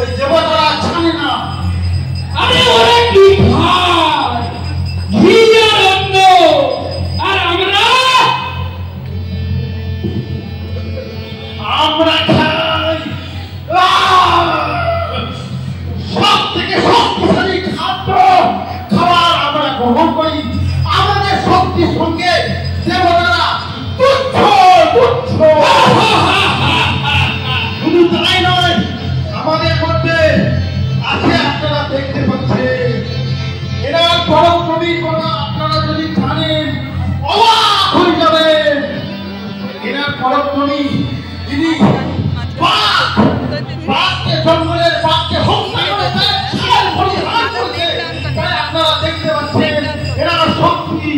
ওই দেবতারা জানে না। আরে ওরা কি খায়? ঘি আর অন্ন। আর আমরা খাই সব থেকে শক্তিশালী খাদ্য খাবার আমরা গ্রহণ করি। আমাদের শক্তির সঙ্গে দেবতারা তুচ্ছ তুচ্ছ। শুধু তাই নয়, আমাদের মধ্যে আছে, আপনারা দেখতে পাচ্ছেন, এরা পরমপ্রবীণ কথা আপনারা যদি জানেন অবাক হয়ে যাবেন। এরা পরমপ্রবীণ, তিনি বাঘকে জঙ্গলের বাঘকে হত্যা করে তার ছাল পরিহার করছে। তাই আপনারা দেখতে পাচ্ছেন এরা শক্তি।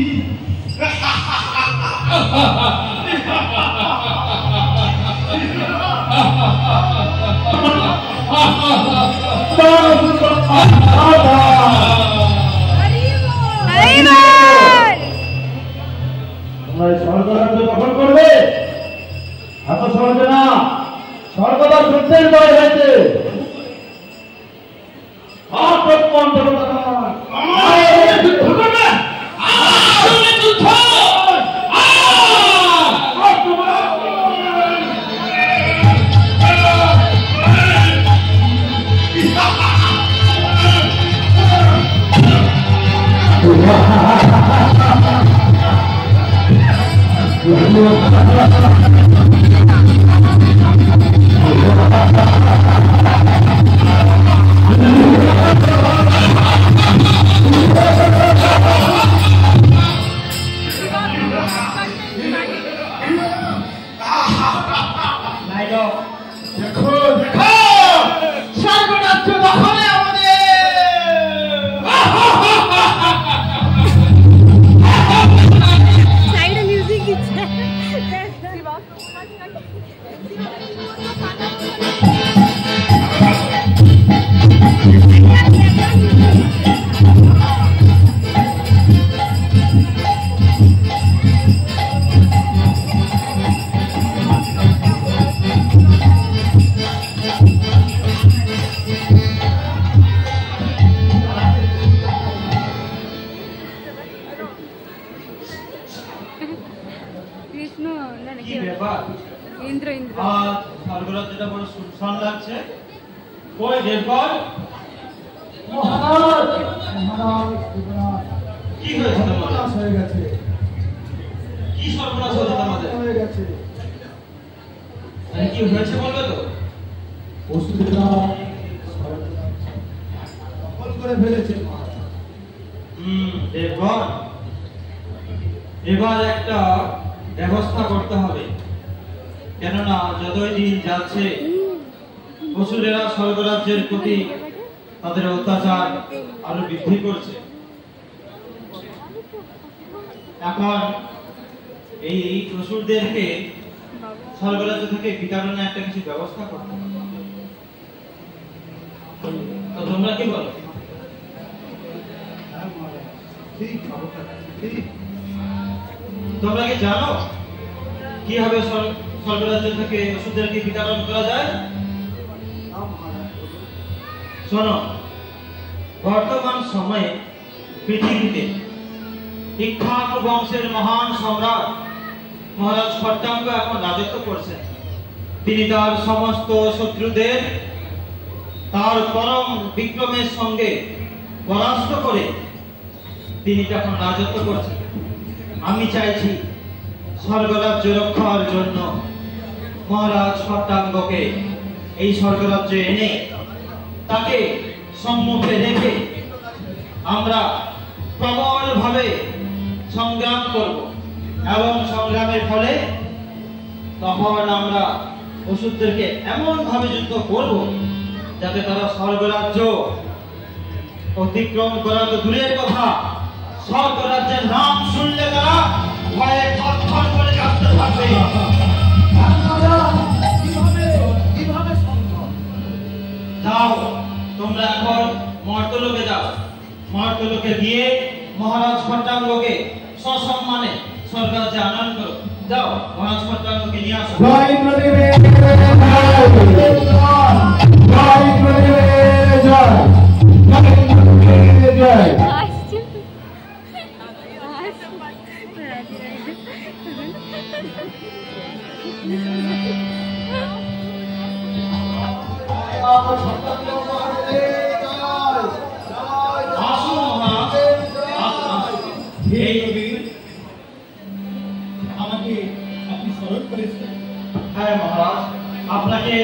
স্বর্গরাজ্য দখল করবে এত সহজে না। সর্বদা সত্যের জয় হয়েছে। এবার একটা ব্যবস্থা করতে হবে, কেননা যতই দিন যাচ্ছে অসুরেরা স্বর্গরাজ্যের প্রতি তাদের অত্যাচার আরো বৃদ্ধি করছে। এখন এই অসুরদেরকে স্বর্গরাজ্য থেকে বিতাড়নের একটা কিছু ব্যবস্থা করতে হবে। তো তোমরা কি বলো? তোমরা কি জানো কিভাবে স্বর্গরাজ্য থেকে অসুরদেরকে বিতাড়ন করা যায়? শোনো, বর্তমান সময়ে পৃথিবীতে ইক্ষ্বাকু বংশের মহান সম্রাট মহারাজ খট্টাঙ্গ এখন রাজত্ব করছেন। তিনি তার সমস্ত শত্রুদের তার পরম বিক্রমের সঙ্গে পরাস্ত করে তিনি এখন রাজত্ব করছেন। আমি চাইছি স্বর্গরাজ্য রক্ষার জন্য মহারাজ খট্টাঙ্গকে এই স্বর্গরাজ্যে এনে তাকে সম্মুখে রেখে আমরা প্রবলভাবে সংগ্রাম করব এবং সংগ্রামের ফলে তখন আমরা অসুরদেরকে এমন ভাবে যুদ্ধ করব যাতে তারা স্বর্গরাজ্য অতিক্রম করা তো দূরের কথা, স্বর্গরাজ্যের নাম শুনলে তারা ভয়ে থরথর করে কাঁপতে থাকবে। যাও তোমরা এখন মর্তলোকে যাও, মর্তলোকে গিয়ে মহারাজ খট্টাঙ্গকে সসম্মানে স্বর্গরাজ্যে আনয়ন করো। যাও মহারাজ খট্টাঙ্গকে নিয়ে আসো। জয় জয় জয় জয়। আসুন মহারাজ, আমাকে আপনি স্মরণ করেছেন। হ্যাঁ মহারাজ, আপনাকে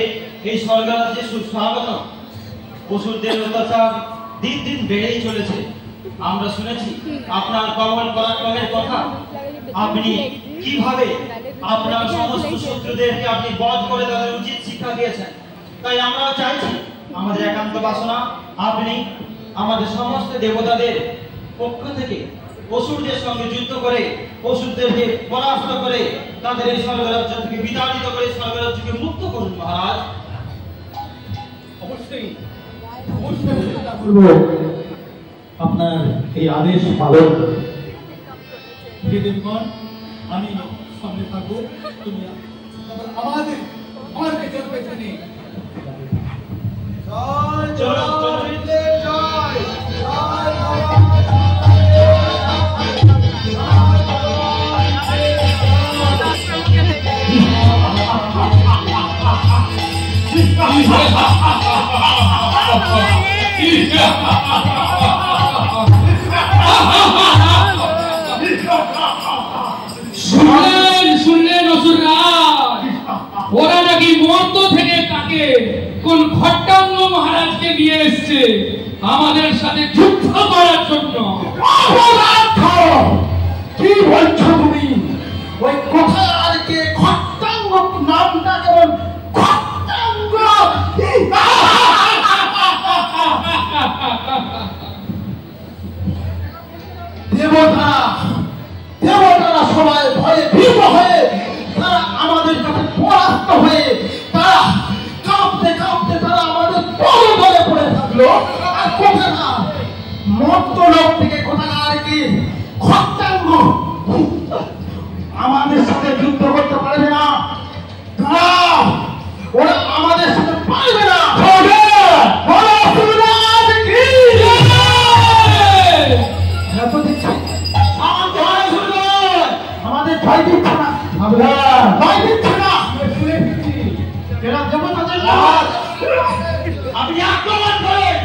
এই স্বর্গরাজ্যে সুস্বাগত। অসুরদের অত্যাচার দিন দিন বেড়েই চলেছে। আমরা শুনেছি আপনার কমল পরাক্রমের কথা। আপনি কিভাবে আপনার সমস্ত শত্রুদেরকে আপনি বধ করে তাদের উচিত শিক্ষা দিয়েছেন। তাই আমরাও চাইছি, আমাদের একান্ত বাসনা আপনি আমাদের সমস্ত দেবতাদের পক্ষ থেকে অসুরদের সঙ্গে যুদ্ধ করে অসুরদেরকে পরাস্ত করে তাদের এই স্বর্গরাজ্য থেকে বিতাড়িত করে স্বর্গরাজ্যকে মুক্ত করুন মহারাজ। অবশ্যই অবশ্যই চেষ্টা করব আপনার এই আদেশ পালন করতে। হে দেবগণ, আমি সামনে থাকবো, তুমি আমার পেছনে পেছনে চলুন চলুন। শুনলেন অসুররাজ, ওরা নাকি মর্ত থেকে তাকে কোন খট্টাঙ্গ মহারাজকে নিয়ে এসছে আমাদের সাথে যুদ্ধ করার জন্য। কি বলছো তুমি? ওই কোথায় আর কে খট্টাঙ্গ নামটা কেমন খট্টাঙ্গ? দেবতারা সবাই ভয়ে ভীত হয়ে তারা আমাদের কাছে পরাস্ত হয়ে তারা কাঁপতে কাঁপতে তারা আমাদের তলে তলে পড়ে থাকলো। আর কোথায় না মর্ত লোক থেকে কোথায় আর কি খট্টাঙ্গ আমাদের সাথে যুদ্ধ করতে পারবে না। ওরা আমাদের সাথে পারবে না। আমাদের ভয় দিচ্ছে না, ভয় দিচ্ছে না। এরা দেবতাদের রাজ, আপনি আক্রমণ করেন।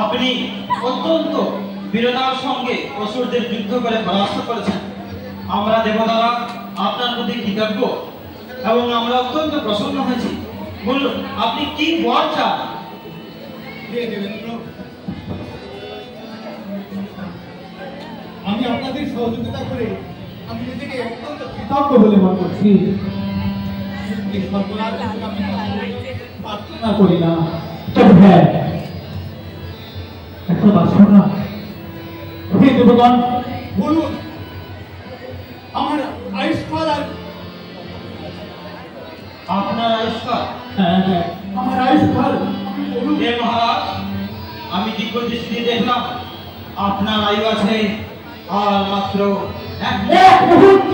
আপনি অত্যন্ত বীরতার সঙ্গে অসুরদের যুদ্ধ করে পরাস্ত করেছেন। আমরা দেবতারা আপনার প্রতি কৃতজ্ঞ এবং আমরা অত্যন্ত প্রসন্ন হয়েছি। বলুন আপনি কি বর চান? আমি আপনাদের সহযোগিতা করে আমি নিজেকে অত্যন্ত কৃতজ্ঞ বলে মনে করছি। প্রার্থনা করি না, তবে হ্যাঁ একটা বাসনা। হে দেবগণ, বলুন আমার আয়ুষ্কাল আর আপনার আয়ুষ্কাল? হ্যাঁ হ্যাঁ আমার আয়ুষ্কাল বলুন। হে মহারাজ, আমি দিব্য দৃষ্টি দেখলাম আপনার আয়ু আছে আর মাত্র 1 মুহূর্ত।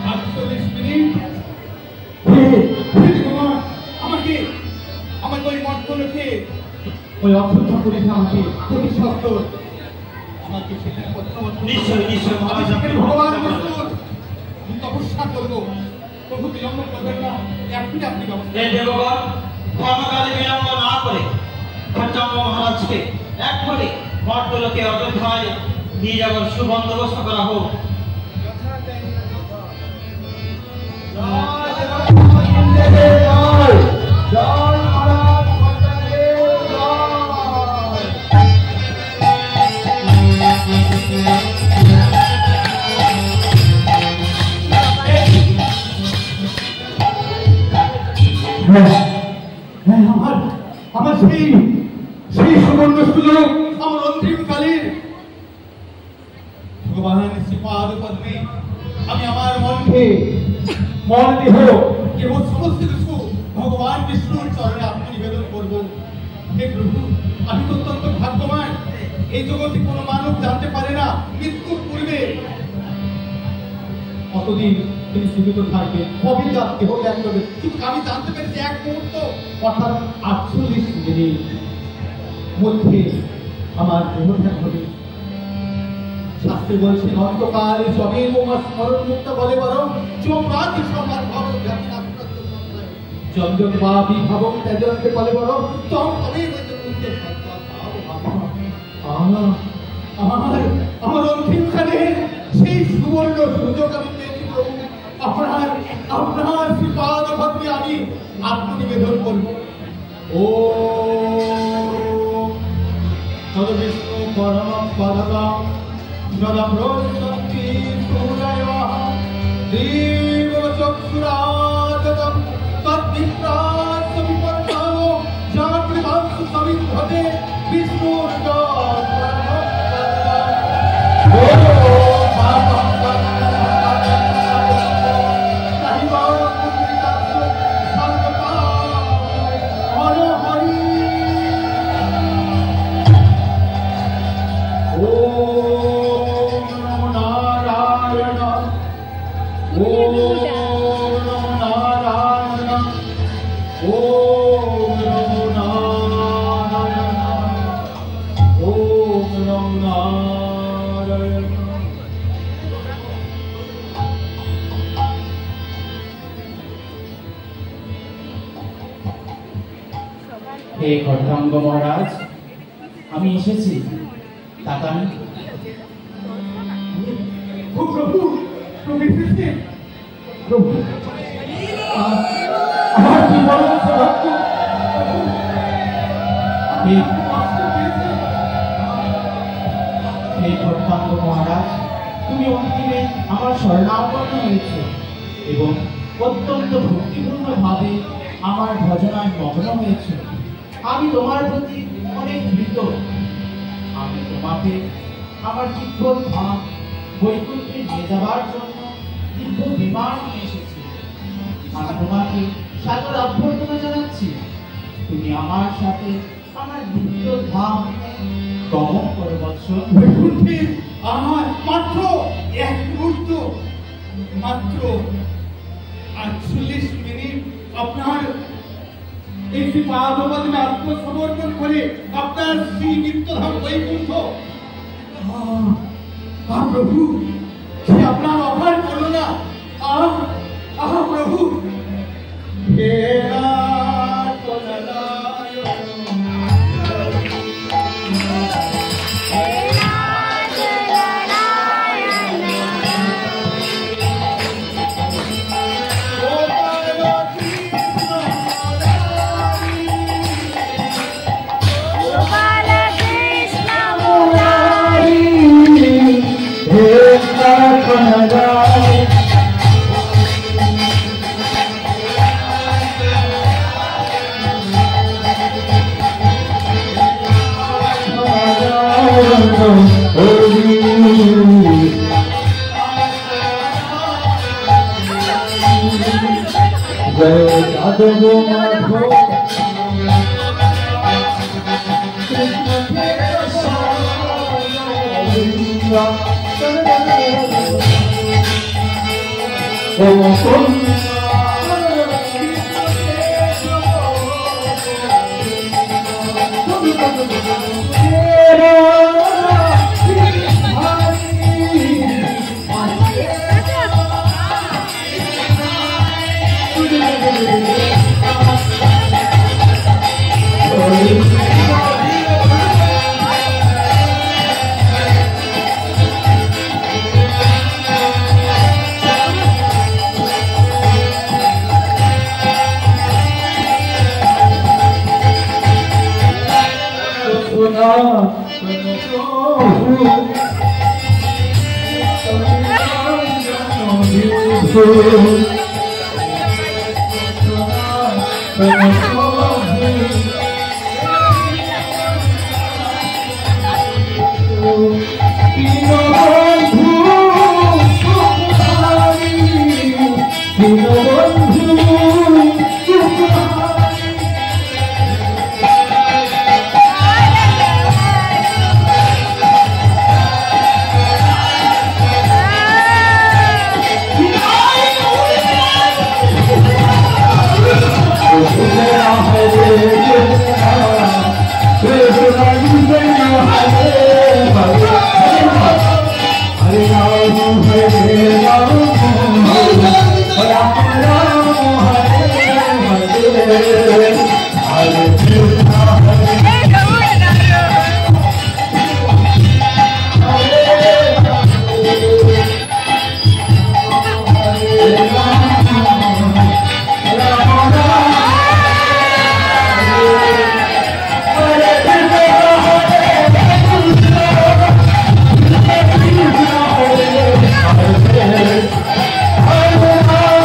48 মিনিট। আমাকে ওই মর্তলোকে ওই অপেক্ষা করে আমাকে প্রতি সত্তর আমাকে সেখানে নিশ্চয় নিশ্চয় মহারাজ ভগবান প্রস্তুত। আমি তপস্যা করবো, প্রভু বিলম্ব করবেন না, এখনই আপনি ব্যবস্থা। এই দেবগণ ক্ষণকালে বিলম্ব না করে খট্টাঙ্গ মহারাজকে এক করে মর্তলোকে অযোধ্যায় নিয়ে যাওয়ার সুবন্দোবস্ত করা হোক। আমার সেই সুবর্ণ সুযোগ আমার অন্তিম কালের ভগবান শ্রীপাদ পদ্মে আমি আমার মনকে মন দেহ কেবল সমস্ত কিছু ভগবান বিষ্ণুর চরণে আত্মনিবেদন করব। হে প্রভু, আমি তো অত্যন্ত ভাগ্যবান। এই জগতে কোনো মানব জানতে পারে না মৃত্যুর পূর্বে কতদিন তিনি জীবিত থাকবেন, কবে তার দেহ ত্যাগ করবে। কিন্তু আমি জানতে পেরেছি 1 মুহূর্ত অর্থাৎ 48 মিনিট মধ্যে আমার দেহ ত্যাগ হবে। শাস্ত্রে বলছেন অন্তকালে সবে তোমার স্মরণ মুক্ত বলে বরং চোপাতি সমার ভাব জঞ্জন বা বিভাবক তেজন্তে বলে বরং তম তবে বৈদ্যুন্তে আমার অন্তিমকালে সেই সুবর্ণ সুযোগ আমি পেয়েছি প্রভু। আপনার শ্রীপাদ ভক্তি আমি আত্মনিবেদন করব। ও তদ বিষ্ণু পরম পদম নদম্রোষ্টি সূরয়ঃ দেব চক্ষুরাগতম তদ্বিপ্রাৎ সবিপন্নও জাগ্রবাংশু সবিদ্ধতে বিষ্ণুর হে খট্টাঙ্গ মহারাজ, আমি এসেছি। তাকান। প্রভু প্রভু এসেছেন। প্রভু আমার কি বড় সৌভাগ্য। হে খট্টাঙ্গ মহারাজ, তুমি অন্তিমে আমার শরণাপন্ন হয়েছে এবং অত্যন্ত ভক্তিপূর্ণ ভাবে আমার ভজনায় মগ্ন হয়েছে। আমি তোমার প্রতি অনেক কৃত। আমি তোমাকে আমার দিব্য ধাম বৈকুণ্ঠে নিয়ে যাবার জন্য দিব্য বিমান নিয়ে এসেছি। আমি তোমাকে সাদর অভ্যর্থনা জানাচ্ছি। তুমি আমার সাথে আমার দিব্য ধাম গমন করো বৎস। বৈকুণ্ঠে আমার মাত্র 1 মুহূর্ত, মাত্র 48 মিনিট আপনার এই পাদপদ্মে আত্মসমর্পণ করে আপনার শ্রী নিত্যধাম বৈকুণ্ঠ। প্রভু, সে আপনার অভার করো না। প্রভু जय यादव माधव Oh,